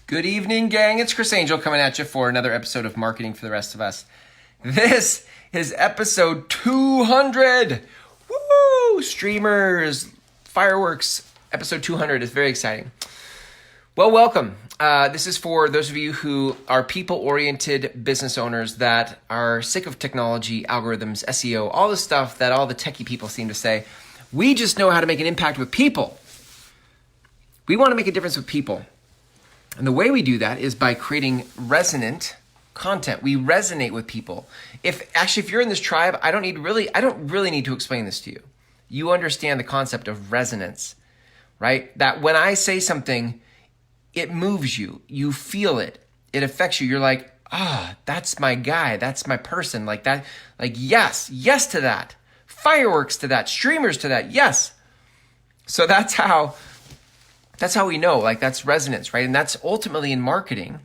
Good evening, gang. It's Chris Angel coming at you for another episode of Marketing for the Rest of Us. This is episode 200. Woo! Streamers, fireworks. Episode 200 is very exciting. Well, welcome. This is for those of you who are people-oriented business owners that are sick of technology, algorithms, SEO, all the stuff that all the techie people seem to say. We just know how to make an impact with people. We want to make a difference with people. And the way we do that is by creating resonant content. We resonate with people. If you're in this tribe, I don't really need to explain this to you. You understand the concept of resonance, right? That when I say something, it moves you. You feel it. It affects you. You're like, that's my guy. That's my person. Like that. Like, yes to that. Fireworks to that. Streamers to that. Yes. So that's how we know, like that's resonance, right? And that's ultimately in marketing,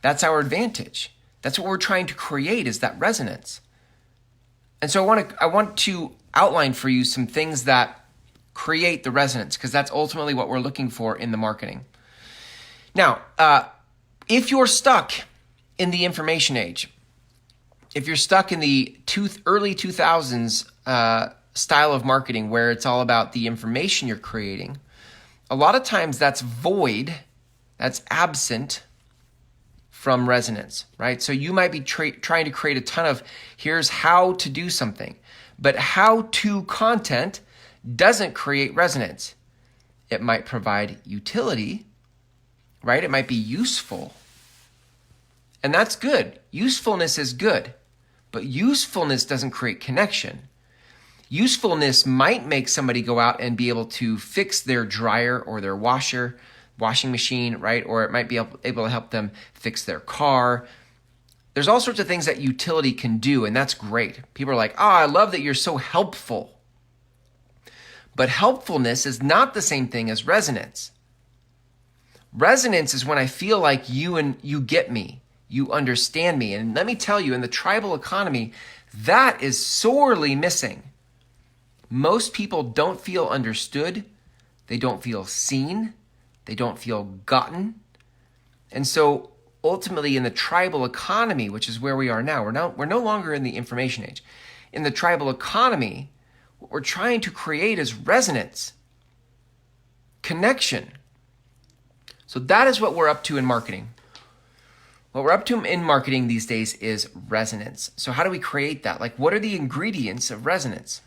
that's our advantage. That's what we're trying to create, is that resonance. And so I want to outline for you some things that create the resonance, because that's ultimately what we're looking for in the marketing. Now, if you're stuck in the information age, if you're stuck in the early 2000s style of marketing where it's all about the information you're creating, a lot of times that's void, that's absent from resonance, right? So you might be trying to create a ton of, here's how to do something, but how-to content doesn't create resonance. It might provide utility, right? It might be useful, and that's good. Usefulness is good, but usefulness doesn't create connection. Usefulness might make somebody go out and be able to fix their dryer or their washing machine, right? Or it might be able to help them fix their car. There's all sorts of things that utility can do, and that's great. People are like, I love that you're so helpful. But helpfulness is not the same thing as resonance. Resonance is when I feel like you get me, you understand me. And let me tell you, in the tribal economy, that is sorely missing. Most people don't feel understood. They don't feel seen. They don't feel gotten. And so ultimately in the tribal economy, which is where we are now, we're no longer in the information age. In the tribal economy, what we're trying to create is resonance, connection. So that is what we're up to in marketing. What we're up to in marketing these days is resonance. So how do we create that? Like, what are the ingredients of resonance?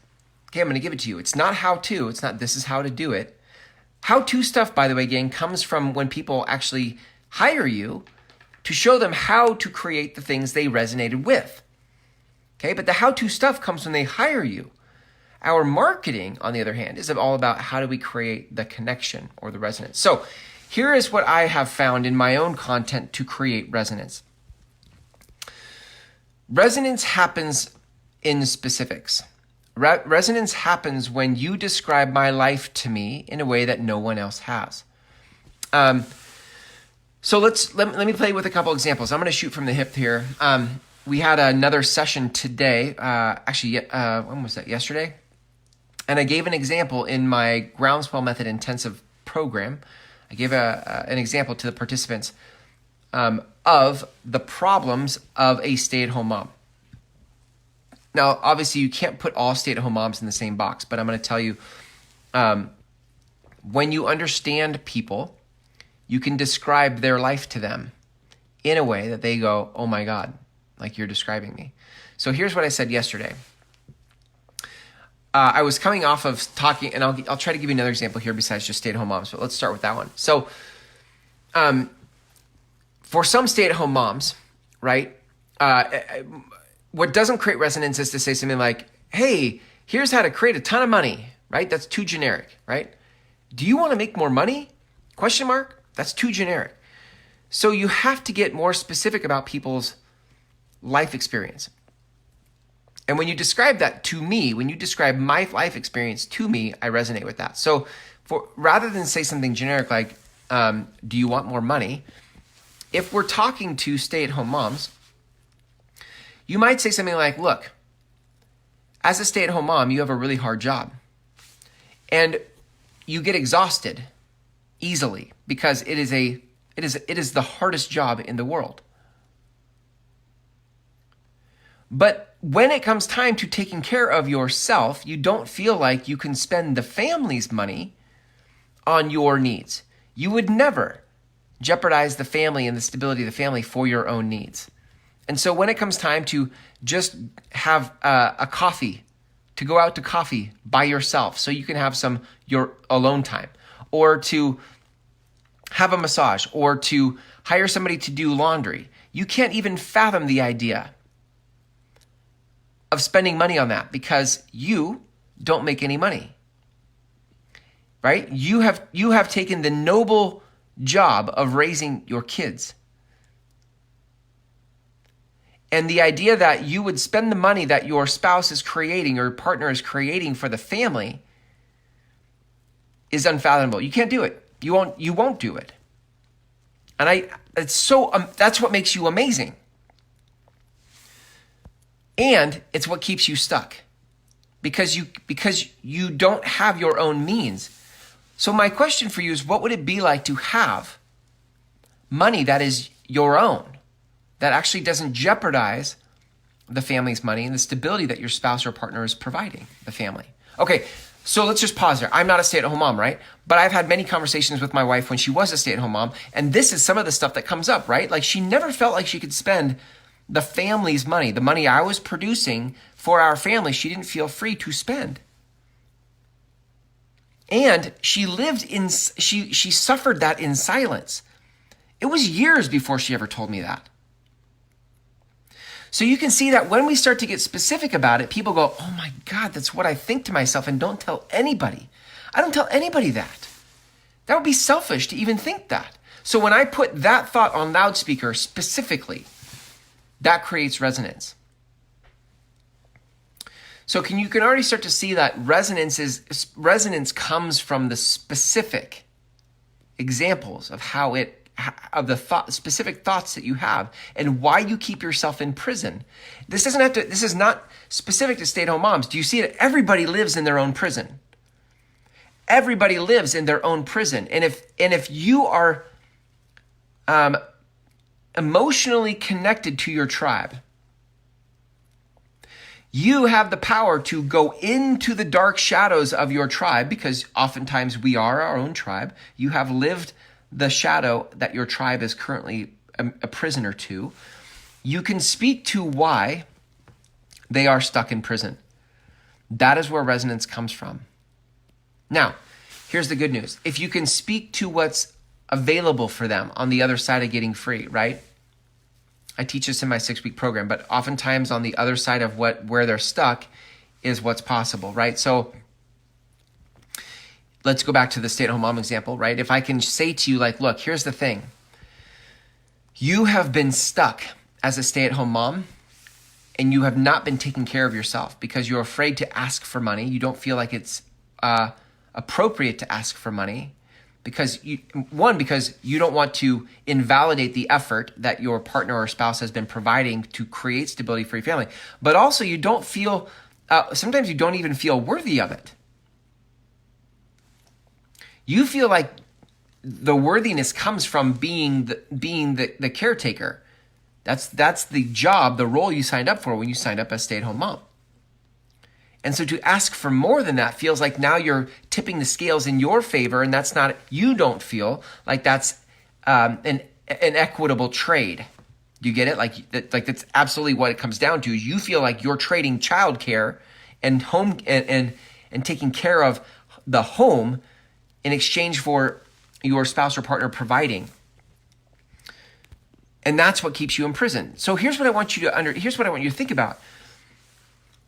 Okay, I'm going to give it to you. It's not how-to. It's not this is how to do it. How-to stuff, by the way, gang, comes from when people actually hire you to show them how to create the things they resonated with. Okay, but the how-to stuff comes when they hire you. Our marketing, on the other hand, is all about how do we create the connection or the resonance. So here is what I have found in my own content to create resonance. Resonance happens in specifics. Resonance happens when you describe my life to me in a way that no one else has. So let me play with a couple examples. I'm going to shoot from the hip here. We had another session today, when was that, yesterday? And I gave an example in my Groundswell Method intensive program. I gave an example to the participants of the problems of a stay-at-home mom. Now, obviously, you can't put all stay-at-home moms in the same box, but I'm going to tell you, when you understand people, you can describe their life to them in a way that they go, oh my God, like you're describing me. So here's what I said yesterday. I was coming off of talking, and I'll try to give you another example here besides just stay-at-home moms, but let's start with that one. So for some stay-at-home moms, right, what doesn't create resonance is to say something like, hey, here's how to create a ton of money, right? That's too generic, right? Do you want to make more money? Question mark? That's too generic. So you have to get more specific about people's life experience. And when you describe that to me, when you describe my life experience to me, I resonate with that. So rather than say something generic like, do you want more money? If we're talking to stay-at-home moms, you might say something like, look, as a stay-at-home mom, you have a really hard job. And you get exhausted easily because it is It is the hardest job in the world. But when it comes time to taking care of yourself, you don't feel like you can spend the family's money on your needs. You would never jeopardize the family and the stability of the family for your own needs. And so when it comes time to just have a coffee, to go out to coffee by yourself so you can have some your alone time, or to have a massage, or to hire somebody to do laundry, you can't even fathom the idea of spending money on that because you don't make any money, right? You have taken the noble job of raising your kids. And the idea that you would spend the money that your spouse is creating or your partner is creating for the family is unfathomable. You can't do it. You won't do it. And that's what makes you amazing. And it's what keeps you stuck because you don't have your own means. So my question for you is, what would it be like to have money that is your own, that actually doesn't jeopardize the family's money and the stability that your spouse or partner is providing the family? Okay, so let's just pause there. I'm not a stay-at-home mom, right? But I've had many conversations with my wife when she was a stay-at-home mom, and this is some of the stuff that comes up, right? Like she never felt like she could spend the family's money, the money I was producing for our family, she didn't feel free to spend. And she suffered that in silence. It was years before she ever told me that. So you can see that when we start to get specific about it, people go, oh my God, that's what I think to myself, and don't tell anybody. I don't tell anybody that. That would be selfish to even think that. So when I put that thought on loudspeaker specifically, that creates resonance. So you can already start to see that resonance comes from the specific examples of specific thoughts that you have and why you keep yourself in prison. This is not specific to stay-at-home moms. Do you see it? Everybody lives in their own prison. Everybody lives in their own prison. And if you are emotionally connected to your tribe, you have the power to go into the dark shadows of your tribe, because oftentimes we are our own tribe. You have lived the shadow that your tribe is currently a prisoner to. You can speak to why they are stuck in prison. That is where resonance comes from. Now, here's the good news. If you can speak to what's available for them on the other side of getting free, right? I teach this in my 6-week program, but oftentimes on the other side of where they're stuck is what's possible, right? So let's go back to the stay-at-home mom example, right? If I can say to you, like, look, here's the thing. You have been stuck as a stay-at-home mom, and you have not been taking care of yourself because you're afraid to ask for money. You don't feel like it's appropriate to ask for money because you don't want to invalidate the effort that your partner or spouse has been providing to create stability for your family. But also you don't feel, sometimes you don't even feel worthy of it. You feel like the worthiness comes from being the caretaker. That's the job, the role you signed up for when you signed up as stay-at-home mom. And so to ask for more than that feels like now you're tipping the scales in your favor, and that's not, you don't feel like that's an equitable trade. Do you get it? Like that's absolutely what it comes down to. You feel like you're trading childcare and home and taking care of the home in exchange for your spouse or partner providing. And that's what keeps you in prison. So here's what I want you to think about.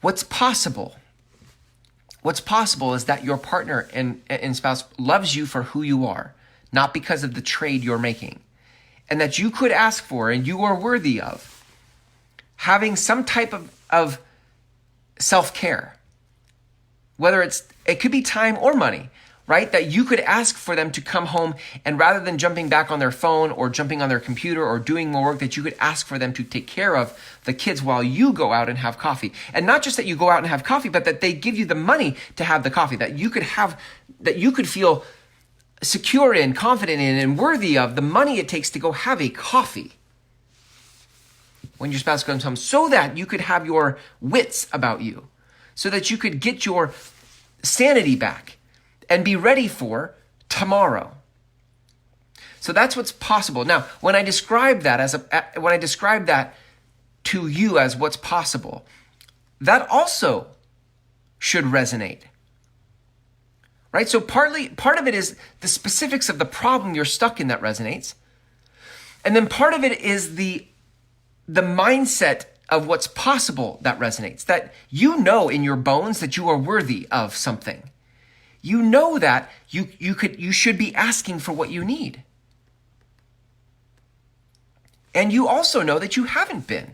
What's possible? What's possible is that your partner and spouse loves you for who you are, not because of the trade you're making. And that you could ask for and you are worthy of having some type of self-care. Whether it could be time or money, right? That you could ask for them to come home, and rather than jumping back on their phone or jumping on their computer or doing more work, that you could ask for them to take care of the kids while you go out and have coffee. And not just that you go out and have coffee, but that they give you the money to have the coffee, that you could feel secure in, confident in, and worthy of the money it takes to go have a coffee when your spouse comes home, so that you could have your wits about you, so that you could get your sanity back and be ready for tomorrow. So that's what's possible. Now, when I describe that to you as what's possible, that also should resonate. Right? So part of it is the specifics of the problem you're stuck in that resonates. And then part of it is the mindset of what's possible that resonates. That you know in your bones that you are worthy of something. You know that you should be asking for what you need. And you also know that you haven't been,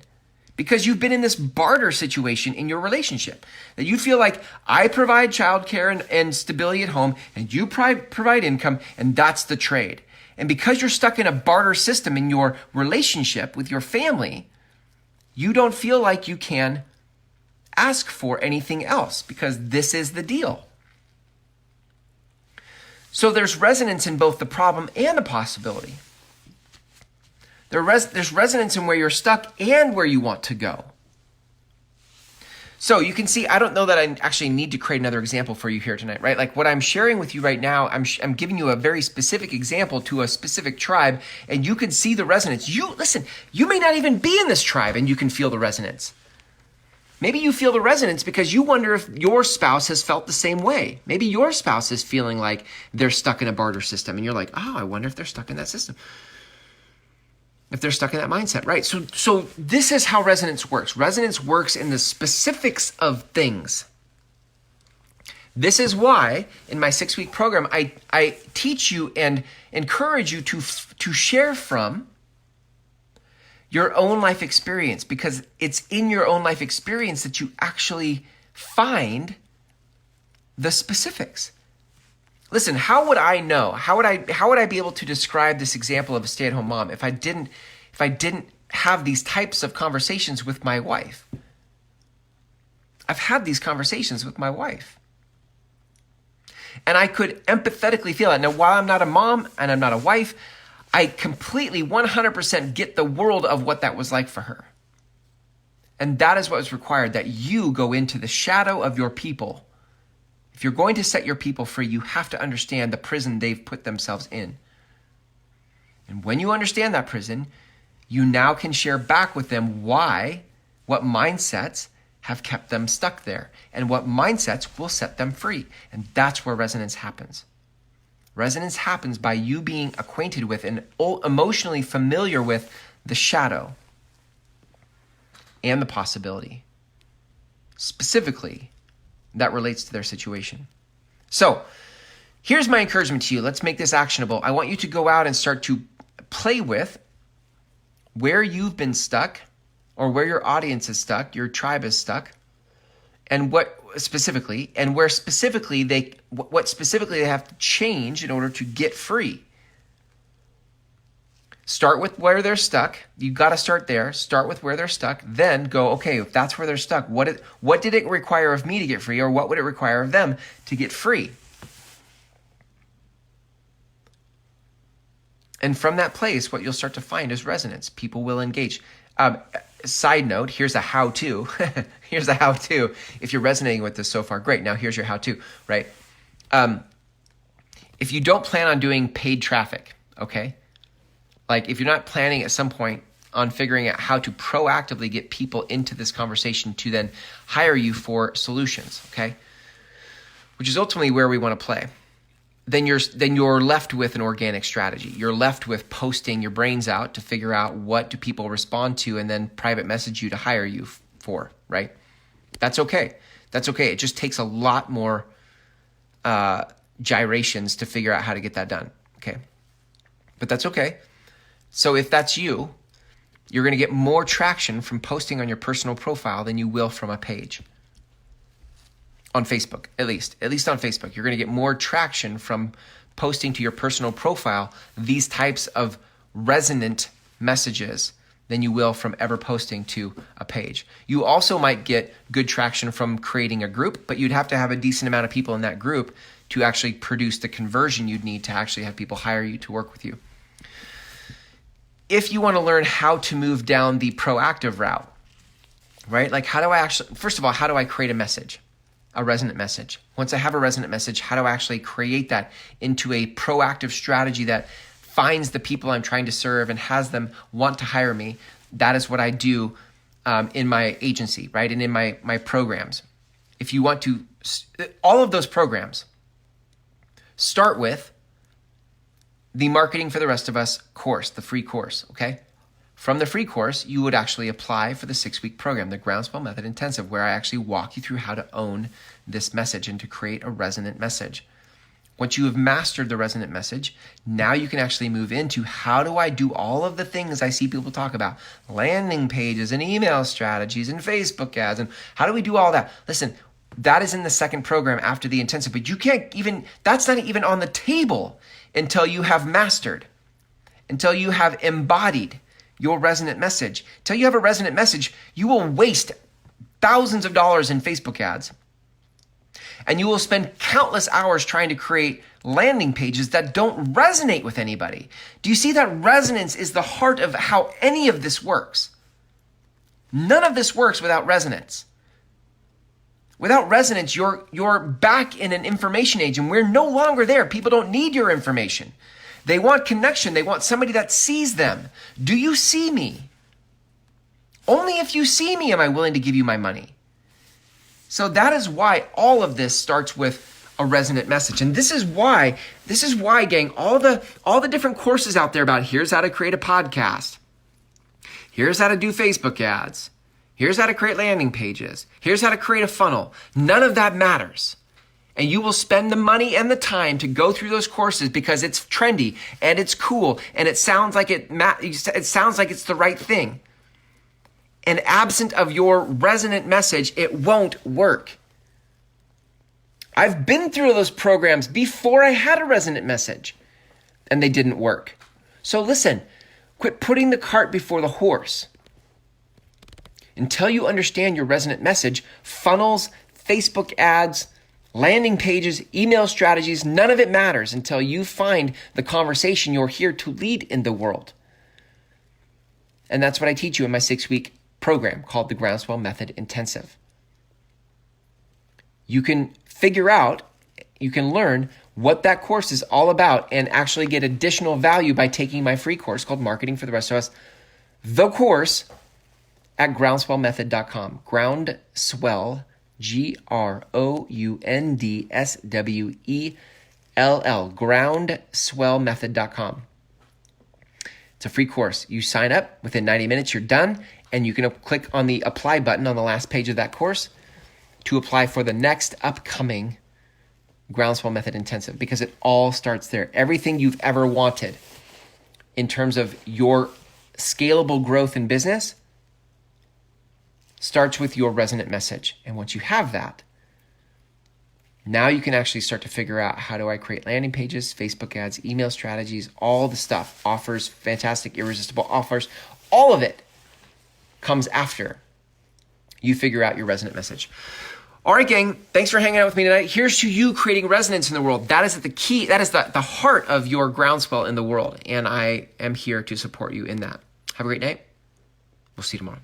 because you've been in this barter situation in your relationship. That you feel like I provide childcare and stability at home, and you provide income, and that's the trade. And because you're stuck in a barter system in your relationship with your family, you don't feel like you can ask for anything else, because this is the deal. So there's resonance in both the problem and the possibility. There's resonance in where you're stuck and where you want to go. So you can see, I don't know that I actually need to create another example for you here tonight, right? Like what I'm sharing with you right now, I'm giving you a very specific example to a specific tribe, and you can see the resonance. Listen, you may not even be in this tribe and you can feel the resonance. Maybe you feel the resonance because you wonder if your spouse has felt the same way. Maybe your spouse is feeling like they're stuck in a barter system, and you're like, oh, I wonder if they're stuck in that system. If they're stuck in that mindset, right? So this is how resonance works. Resonance works in the specifics of things. This is why in my 6-week program, I teach you and encourage you to share from your own life experience, because it's in your own life experience that you actually find the specifics. Listen, how would I know? How would I be able to describe this example of a stay-at-home mom if I didn't have these types of conversations with my wife? I've had these conversations with my wife. And I could empathetically feel it. Now, while I'm not a mom and I'm not a wife, I completely 100% get the world of what that was like for her. And that is what is required, that you go into the shadow of your people. If you're going to set your people free, you have to understand the prison they've put themselves in. And when you understand that prison, you now can share back with them what mindsets have kept them stuck there, and what mindsets will set them free. And that's where resonance happens. Resonance happens by you being acquainted with and emotionally familiar with the shadow and the possibility. Specifically, that relates to their situation. So here's my encouragement to you. Let's make this actionable. I want you to go out and start to play with where you've been stuck, or where your audience is stuck, your tribe is stuck, and what specifically they have to change in order to get free. Start with where they're stuck. You got to start there. Start with where they're stuck. Then go, okay, if that's where they're stuck, what did it require of me to get free, or what would it require of them to get free? And from that place, what you'll start to find is resonance. People will engage. Side note, here's a how-to. Here's a how-to. If you're resonating with this so far, great. Now here's your how-to, right? If you don't plan on doing paid traffic, okay? Like if you're not planning at some point on figuring out how to proactively get people into this conversation to then hire you for solutions, okay? Which is ultimately where we want to play. Then you're left with an organic strategy. You're left with posting your brains out to figure out what do people respond to, and then private message you to hire you for, right? That's okay. That's okay. It just takes a lot more gyrations to figure out how to get that done, okay? But that's okay. So if that's you, you're going to get more traction from posting on your personal profile than you will from a page. On Facebook, at least on Facebook, you're going to get more traction from posting to your personal profile these types of resonant messages than you will from ever posting to a page. You also might get good traction from creating a group, but you'd have to have a decent amount of people in that group to actually produce the conversion you'd need to actually have people hire you to work with you. If you want to learn how to move down the proactive route, right? Like first of all, how do I create a message, a resonant message? Once I have a resonant message, how do I actually create that into a proactive strategy that finds the people I'm trying to serve and has them want to hire me? That is what I do in my agency, right? And in my programs. If you want to, all of those programs start with the Marketing for the Rest of Us course, the free course, okay? From the free course, you would actually apply for the 6-week program, the Groundswell Method Intensive, where I actually walk you through how to own this message and to create a resonant message. Once you have mastered the resonant message, now you can actually move into how do I do all of the things I see people talk about, landing pages and email strategies and Facebook ads, and how do we do all that? Listen, that is in the second program after the intensive, but you can't even, that's not even on the table until you have mastered, until you have embodied your resonant message. Until you have a resonant message, you will waste thousands of dollars in Facebook ads. And you will spend countless hours trying to create landing pages that don't resonate with anybody. Do you see that resonance is the heart of how any of this works? None of this works without resonance. Without resonance, you're back in an information age, and we're no longer there. People don't need your information. They want connection. They want somebody that sees them. Do you see me? Only if you see me am I willing to give you my money. So that is why all of this starts with a resonant message. And this is why, gang, all the different courses out there about here's how to create a podcast. Here's how to do Facebook ads. Here's how to create landing pages. Here's how to create a funnel. None of that matters. And you will spend the money and the time to go through those courses because it's trendy and it's cool and it sounds like it sounds like it's the right thing. And absent of your resonant message, it won't work. I've been through those programs before I had a resonant message and they didn't work. So listen, quit putting the cart before the horse. Until you understand your resonant message, funnels, Facebook ads, landing pages, email strategies, none of it matters until you find the conversation you're here to lead in the world. And that's what I teach you in my 6-week program called the Groundswell Method Intensive. You can learn what that course is all about and actually get additional value by taking my free course called Marketing for the Rest of Us, the course, at groundswellmethod.com. Groundswell, GROUNDSWELL, groundswellmethod.com. It's a free course. You sign up, within 90 minutes, you're done, and you can click on the apply button on the last page of that course to apply for the next upcoming Groundswell Method Intensive, because it all starts there. Everything you've ever wanted in terms of your scalable growth in business starts with your resonant message. And once you have that, now you can actually start to figure out, how do I create landing pages, Facebook ads, email strategies, all the stuff, offers, fantastic, irresistible offers, all of it comes after you figure out your resonant message. All right, gang, thanks for hanging out with me tonight. Here's to you creating resonance in the world. That is the key. That is the heart of your groundswell in the world. And I am here to support you in that. Have a great night. We'll see you tomorrow.